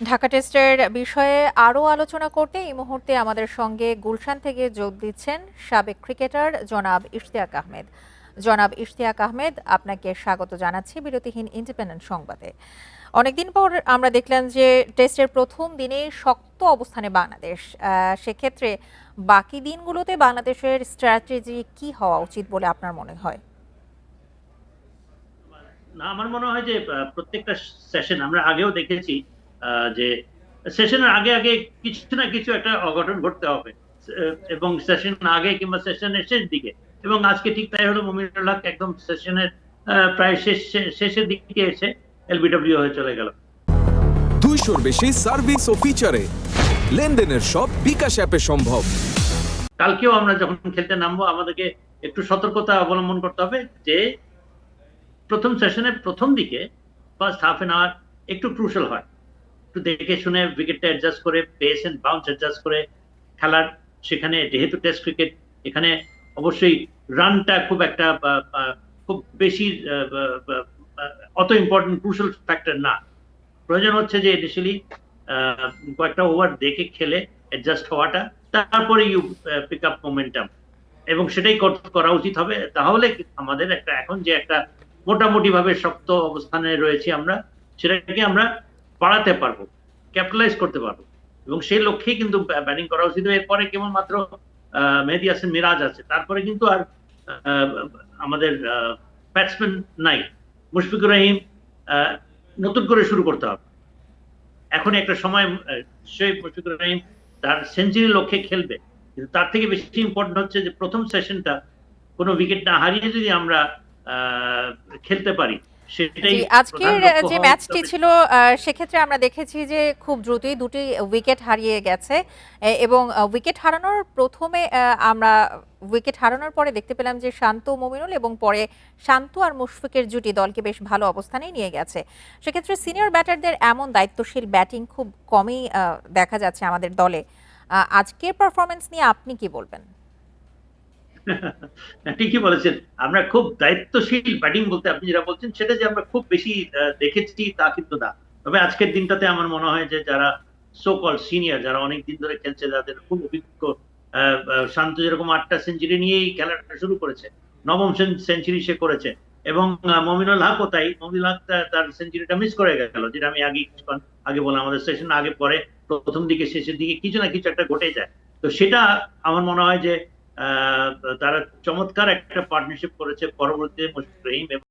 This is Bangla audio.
ঢাকা টেস্টের বিষয়ে আরও আলোচনা করতে এই মুহূর্তে আমাদের সঙ্গে গুলশান থেকে যোগ দিচ্ছেন সাবেক ক্রিকেটার জনাব ইশতিয়াক আহমেদ। জনাব ইশতিয়াক আহমেদ, আপনাকে স্বাগত জানাচ্ছি বিরতিহীন ইন্ডিপেন্ডেন্ট সংবাদে। অনেকদিন পর আমরা দেখলাম যে টেস্টের প্রথম দিনে শক্ত অবস্থানে বাংলাদেশ। সেক্ষেত্রে বাকি দিনগুলোতে বাংলাদেশের স্ট্র্যাটেজি কি হওয়া উচিত বলে আপনার মনে হয়? না, আমার মনে হয় যে প্রত্যেকটা সেশন আমরা আগেও দেখেছি যে সেশনের আগে আগে কিছু না কিছু একটা অঘটন ঘটতে হবে, এবং সেশন আগে কিংবা সেশনের শেষ দিকে। এবং আজকে ঠিক তাই হলো, মুমিনুল হক একদম সেশনের প্রায় শেষের দিকে এসে এলবিডব্লিউ হয়ে চলে গেল। 200-র বেশি সার্ভিস ও ফিচারে লেনদেনের সব বিকাশ অ্যাপে সম্ভব। কালকেও আমরা যখন খেলতে নামবো আমাদেরকে একটু সতর্কতা অবলম্বন করতে হবে যে প্রথম সেশনের প্রথম দিকে ফার্স্ট হাফ এন আওয়ার একটু ক্রুশাল হয়। একটু দেখে শুনে উইকেটটা অ্যাডজাস্ট করে, পেস এন্ড বাউন্স অ্যাডজাস্ট করে খেলার। সেখানে যেহেতু টেস্ট ক্রিকেট, এখানে অবশ্যই রানটা খুব একটা খুব বেশি অত ইম্পর্টেন্ট ক্রুশাল ফ্যাক্টর না। প্রয়োজন হচ্ছে যে ইনিশিয়ালি কয়েকটা ওভার দেখে খেলে অ্যাডজাস্ট হওয়াটা, তারপরে ইউ পিক আপ মোমেন্টাম, এবং সেটাই করা উচিত হবে। তাহলে আমাদের একটা এখন যে একটা মোটামুটি ভাবে শক্ত অবস্থানে রয়েছে আমরা, সেটাকে আমরা বাড়াতে পারবো, ক্যাপিটালাইজ করতে পারবো, এবং সেই লক্ষ্যেই কিন্তু ব্যাটিং করা উচিত। এরপরে কেবলমাত্র মেহেদী হাসান মিরাজ আছে, তারপরে কিন্তু আর আমাদের ব্যাটসম্যান নাই। মুশফিকুর রহিম নতুন করে শুরু করতে হবে। এখন একটা সময় মুশফিকুর রহিম তার সেঞ্চুরির লক্ষ্যে খেলবে, কিন্তু তার থেকে বেশি ইম্পর্টেন্ট হচ্ছে যে প্রথম সেশনটা কোনো উইকেট না হারিয়ে যদি আমরা খেলতে পারি, সেটাই জি, প্রধান আজকের লক্ষ্য যে হওয়া উচিত ম্যাচটি হবে। ছিল সেক্ষেত্রে আমরা দেখেছি যে খুব দ্রুতই দুটি উইকেট হারিয়ে গেছে। এবং উইকেট হারানোর প্রথমে আমরা উইকেট হারানোর পরে দেখতে পেলাম যে শান্ত মমিনুল এবং পরে শান্ত আর মুশফিকের জুটি দলকে বেশ ভালো অবস্থানেই নিয়ে গেছে। সেক্ষেত্রে সিনিয়র ব্যাটারদের এমন দায়িত্বশীল ব্যাটিং খুব কমই দেখা যাচ্ছে আমাদের দলে। আজকের পারফরমেন্স নিয়ে আপনি কি বলবেন? ঠিকই বলেছেন। আমরা খুব দায়িত্বশীল ব্যাটিং বলতে আপনি যেটা বলছেন সেটা যে আমরা খুব বেশি দেখেছি তা কিন্তু না। তবে আজকের দিনটাতে আমার মনে হয় যে যারা সো কল সিনিয়র, যারা অনেক দিন ধরে খেলছে, যাদের খুব অভিজ্ঞ, শান্ত যেরকম 8টা সেঞ্চুরি নিয়েই খেলাটা শুরু করেছে, নবম সেঞ্চুরি সে করেছে। এবং মমিনুল হকও তাই। মমিনুল হক তার সেঞ্চুরিটা মিস করে গেল, যেটা আমি আগে কিছুক্ষণ আগে বললাম। আমাদের সেশন আগে পরে প্রথম দিকে শেষের দিকে কিছু না কিছু একটা ঘটে যায়। তো সেটা আমার মনে হয় যে তারা চমৎকার একটা পার্টনারশিপ করেছে পরবর্তীতে মুশফিকুর রহিম এবং